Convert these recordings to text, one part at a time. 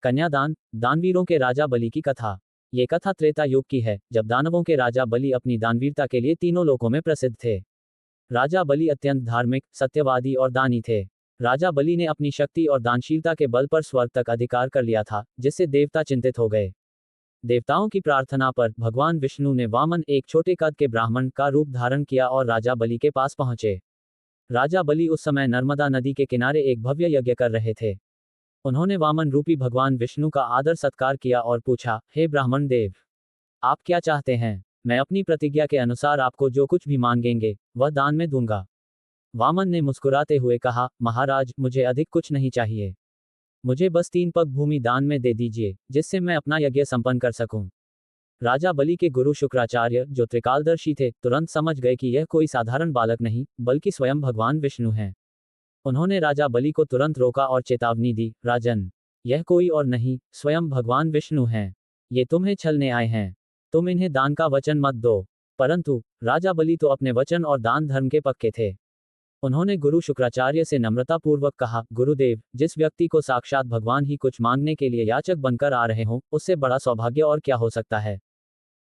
कन्यादान, दानवीरों के राजा बलि की कथा। ये कथा त्रेता युग की है, जब दानवों के राजा बलि अपनी दानवीरता के लिए तीनों लोकों में प्रसिद्ध थे। राजा बलि अत्यंत धार्मिक, सत्यवादी और दानी थे। राजा बलि ने अपनी शक्ति और दानशीलता के बल पर स्वर्ग तक अधिकार कर लिया था, जिससे देवता चिंतित हो गए। देवताओं की प्रार्थना पर भगवान विष्णु ने वामन, एक छोटे कद के ब्राह्मण, का रूप धारण किया और राजा बलि के पास पहुंचे। राजा बलि उस समय नर्मदा नदी के किनारे एक भव्य यज्ञ कर रहे थे। उन्होंने वामन रूपी भगवान विष्णु का आदर सत्कार किया और पूछा, हे ब्राह्मण देव, आप क्या चाहते हैं? मैं अपनी प्रतिज्ञा के अनुसार आपको जो कुछ भी मांगेंगे, वह दान में दूंगा। वामन ने मुस्कुराते हुए कहा, महाराज, मुझे अधिक कुछ नहीं चाहिए। मुझे बस 3 पग भूमि दान में दे दीजिए, जिससे मैं अपना यज्ञ संपन्न कर सकूं। राजा बलि के गुरु शुक्राचार्य, जो त्रिकालदर्शी थे, तुरंत समझ गए कि यह कोई साधारण बालक नहीं, बल्कि स्वयं भगवान विष्णु हैं। उन्होंने राजा बलि को तुरंत रोका और चेतावनी दी, राजन, यह कोई और नहीं, स्वयं भगवान विष्णु हैं। ये तुम्हें छलने आए हैं। तुम इन्हें दान का वचन मत दो। परंतु राजा बलि तो अपने वचन और दान धर्म के पक्के थे। उन्होंने गुरु शुक्राचार्य से नम्रतापूर्वक कहा, गुरुदेव, जिस व्यक्ति को साक्षात भगवान ही कुछ मांगने के लिए याचक बनकर आ रहे हों, उससे बड़ा सौभाग्य और क्या हो सकता है।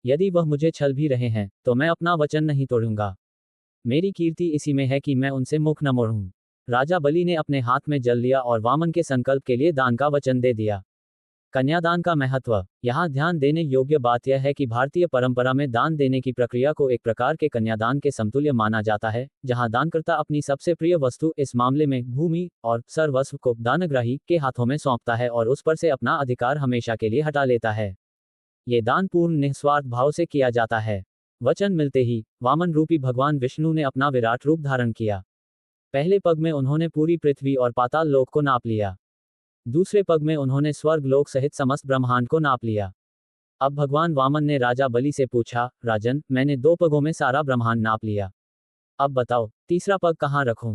यदि वह मुझे छल भी रहे हैं, तो मैं अपना वचन नहीं तोड़ूंगा। मेरी कीर्ति इसी में है कि मैं उनसे मुख न मोड़ूं। राजा बलि ने अपने हाथ में जल लिया और वामन के संकल्प के लिए दान का वचन दे दिया। कन्यादान का महत्व। यहाँ ध्यान देने योग्य बात यह है कि भारतीय परंपरा में दान देने की प्रक्रिया को एक प्रकार के कन्यादान के समतुल्य माना जाता है, जहाँ दानकर्ता अपनी सबसे प्रिय वस्तु, इस मामले में भूमि और सर्वस्व, को दानग्राही के हाथों में सौंपता है और उस पर से अपना अधिकार हमेशा के लिए हटा लेता है। ये दान पूर्ण निस्वार्थ भाव से किया जाता है। वचन मिलते ही वामन रूपी भगवान विष्णु ने अपना विराट रूप धारण किया। पहले पग में उन्होंने पूरी पृथ्वी और पाताल लोक को नाप लिया। दूसरे पग में उन्होंने स्वर्ग लोक सहित समस्त ब्रह्मांड को नाप लिया। अब भगवान वामन ने राजा बलि से पूछा, राजन, मैंने 2 पगों में सारा ब्रह्मांड नाप लिया। अब बताओ, तीसरा पग कहाँ रखूं?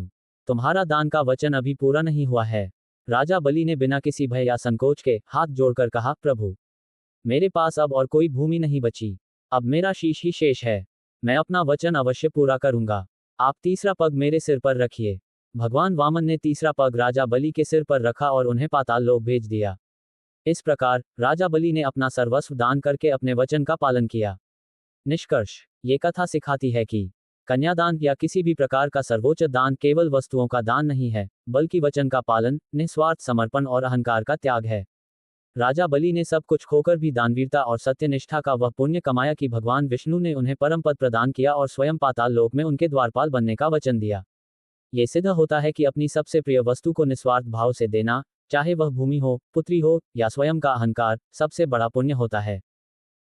तुम्हारा दान का वचन अभी पूरा नहीं हुआ है। राजा बलि ने बिना किसी भय या संकोच के हाथ जोड़कर कहा, प्रभु, मेरे पास अब और कोई भूमि नहीं बची। अब मेरा शीश ही शेष है। मैं अपना वचन अवश्य पूरा करूंगा। आप तीसरा पग मेरे सिर पर रखिए। भगवान वामन ने तीसरा पग राजा बलि के सिर पर रखा और उन्हें पाताल लोक भेज दिया। इस प्रकार राजा बलि ने अपना सर्वस्व दान करके अपने वचन का पालन किया। निष्कर्ष, ये कथा सिखाती है कि कन्यादान या किसी भी प्रकार का सर्वोच्च दान केवल वस्तुओं का दान नहीं है, बल्कि वचन का पालन, निस्वार्थ समर्पण और अहंकार का त्याग है। राजा बलि ने सब कुछ खोकर भी दानवीरता और सत्यनिष्ठा का वह पुण्य कमाया कि भगवान विष्णु ने उन्हें परम पद प्रदान किया और स्वयं पाताल लोक में उनके द्वारपाल बनने का वचन दिया। ये सिद्ध होता है कि अपनी सबसे प्रिय वस्तु को निस्वार्थ भाव से देना, चाहे वह भूमि हो, पुत्री हो या स्वयं का अहंकार, सबसे बड़ा पुण्य होता है।